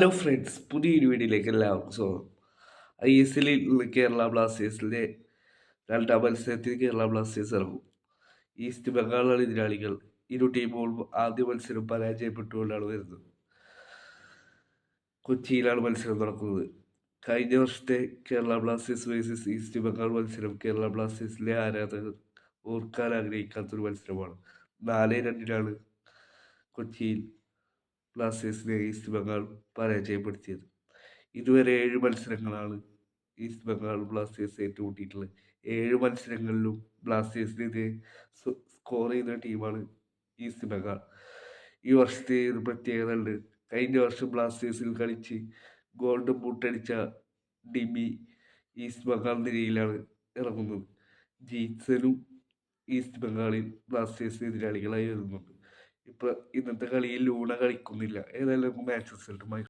Hello friends, പുതിയൊരു വീഡിയോയിലേക്ക് എല്ലാവർക്കും സ്വാഗതം. ISL ഇന്ന് കേരള ബ്ലാസ്റ്റേഴ്സിന്റെ രണ്ടാം മത്സരത്തിൽ കേരള ബ്ലാസ്റ്റേഴ്സ് ഇറങ്ങും. ഈസ്റ്റ് ബംഗാളാണ് എതിരാളികൾ. ഇരു ടീമുകളും ആദ്യ മത്സരം പരാജയപ്പെട്ടുകൊണ്ടാണ് വരുന്നത്. കൊച്ചിയിലാണ് മത്സരം നടക്കുന്നത്. കഴിഞ്ഞ വർഷത്തെ Kerala Blasters versus east Bengal മത്സരം കേരള ബ്ലാസ്റ്റേഴ്സിലെ ആരാധകർ ഓർക്കാൻ ആഗ്രഹിക്കാത്തൊരു മത്സരമാണ്. 4-2 കൊച്ചിയിൽ ബ്ലാസ്റ്റേഴ്സിനെ ഈസ്റ്റ് ബംഗാൾ പരാജയപ്പെടുത്തിയത്. ഇതുവരെ 7 മത്സരങ്ങളാണ് ഈസ്റ്റ് ബംഗാൾ ബ്ലാസ്റ്റേഴ്സ് ഏറ്റുമുട്ടിയിട്ടുള്ളത്. 7 മത്സരങ്ങളിലും ബ്ലാസ്റ്റേഴ്സിനെതിരെ സ്കോർ ചെയ്യുന്ന ടീമാണ് ഈസ്റ്റ് ബംഗാൾ. ഈ വർഷത്തെ ഒരു പ്രത്യേകത ഉണ്ട്. കഴിഞ്ഞ വർഷം ബ്ലാസ്റ്റേഴ്സിൽ കളിച്ച് ഗോൾഡൻ ബൂട്ടടിച്ച ഡിബി ഈസ്റ്റ് ബംഗാൾ നിരയിലാണ് ഇറങ്ങുന്നത്. ജീത്സനും ഈസ്റ്റ് ബംഗാളിൽ ബ്ലാസ്റ്റേഴ്സിന് എതിരാളികളായി വരുന്നുണ്ട്. ഇന്നത്തെ കളിയിൽ ലൂണ കളിക്കുന്നില്ല. ഏതായാലും നമുക്ക് മാച്ച് റിസൾട്ടുമായി